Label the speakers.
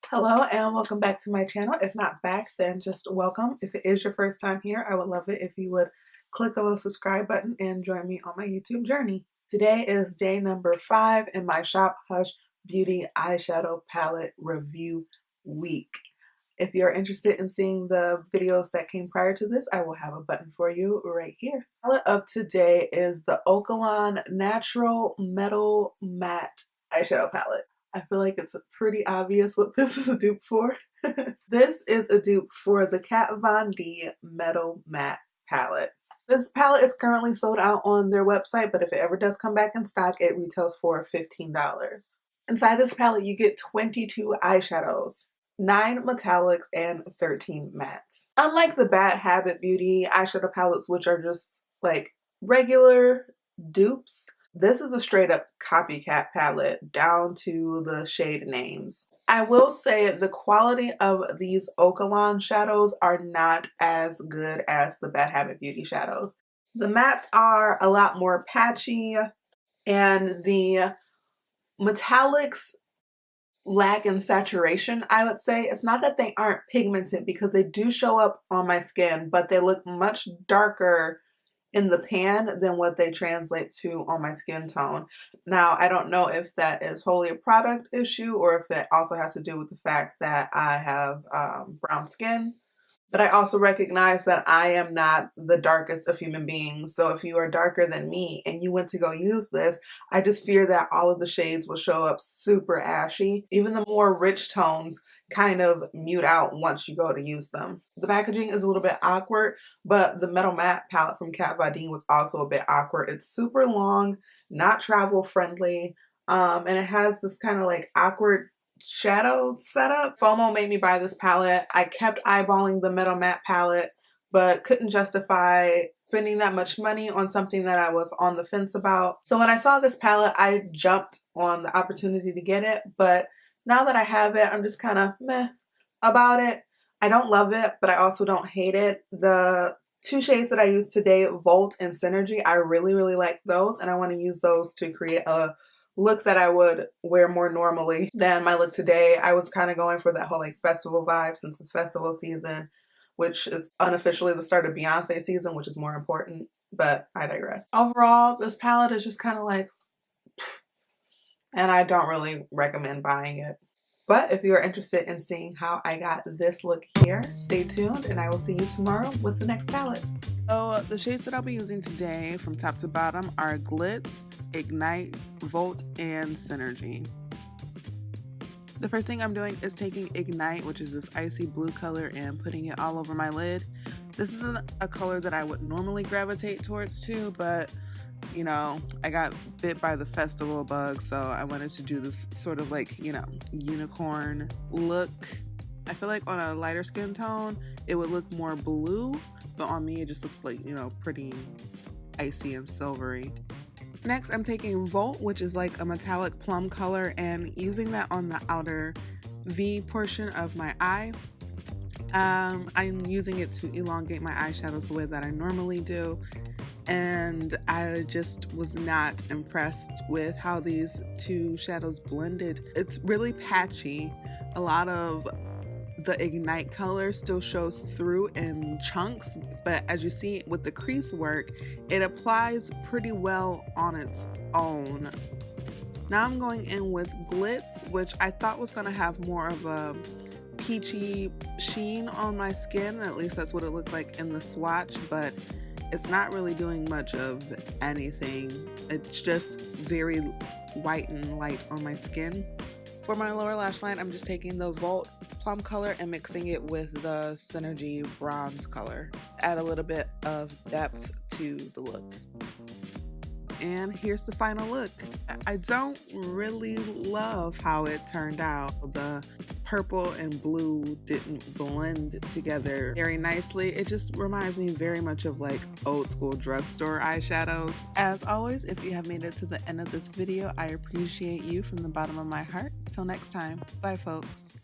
Speaker 1: Hello and welcome back to my channel. If not back, then just welcome. If it is your first time here, I would love it if you would click on the subscribe button and join me on my YouTube journey. Today is day number 5 in my Shop Hush Beauty eyeshadow palette review week. If you're interested in seeing the videos that came prior to this, I will have a button for you right here. The palette of today is the Okalan Natural Metal Matte eyeshadow palette. I feel like it's pretty obvious what this is a dupe for. This is a dupe for the Kat Von D Metal Matte palette. This palette is currently sold out on their website, but if it ever does come back in stock, it retails for $15. Inside this palette, you get 22 eyeshadows, 9 metallics, and 13 mattes. Unlike the Bad Habit Beauty eyeshadow palettes, which are just like regular dupes, this is a straight up copycat palette down to the shade names. I will say the quality of these Okalan shadows are not as good as the Bad Habit Beauty shadows. The mattes are a lot more patchy and the metallics lack in saturation, I would say. It's not that they aren't pigmented because they do show up on my skin, but they look much darker in the pan than what they translate to on my skin tone. Now, I don't know if that is wholly a product issue or if it also has to do with the fact that I have brown skin. But I also recognize that I am not the darkest of human beings. So if you are darker than me and you went to go use this, I just fear that all of the shades will show up super ashy. Even the more rich tones kind of mute out once you go to use them. The packaging is a little bit awkward, but the Metal Matte palette from Kat Von D was also a bit awkward. It's super long, not travel friendly, and it has this kind of like awkward shadow setup. FOMO made me buy this palette. I kept eyeballing the Metal Matte palette, but couldn't justify spending that much money on something that I was on the fence about. So when I saw this palette, I jumped on the opportunity to get it, but now that I have it, I'm just kind of meh about it. I don't love it, but I also don't hate it. The 2 shades that I used today, Volt and Synergy, I really like those, and I want to use those to create a look that I would wear more normally than my look today. I was kind of going for that whole like festival vibe since it's festival season, which is unofficially the start of Beyonce season, which is more important, but I digress. Overall, this palette is just kind of like, and I don't really recommend buying it. But if you're interested in seeing how I got this look here, stay tuned and I will see you tomorrow with the next palette. So the shades that I'll be using today from top to bottom are Glitz, Ignite, Volt, and Synergy. The first thing I'm doing is taking Ignite, which is this icy blue color, and putting it all over my lid. This isn't a color that I would normally gravitate towards too, but you know, I got bit by the festival bug, so I wanted to do this sort of like, you know, unicorn look. I feel like on a lighter skin tone, it would look more blue, but on me, it just looks like, you know, pretty icy and silvery. Next, I'm taking Volt, which is like a metallic plum color, and using that on the outer V portion of my eye. I'm using it to elongate my eyeshadows the way that I normally do. And I just was not impressed with how these 2 shadows blended. It's really patchy. A lot of the Ignite color still shows through in chunks, but as you see with the crease work, it applies pretty well on its own. Now I'm going in with Glitz, which I thought was going to have more of a peachy sheen on my skin. At least that's what it looked like in the swatch, but it's not really doing much of anything. It's just very white and light on my skin. For my lower lash line, I'm just taking the Volt plum color and mixing it with the Synergy bronze color. Add a little bit of depth to the look. And here's the final look. I don't really love how it turned out. The purple and blue didn't blend together very nicely. It just reminds me very much of like old school drugstore eyeshadows. As always, if you have made it to the end of this video, I appreciate you from the bottom of my heart. Till next time, bye folks.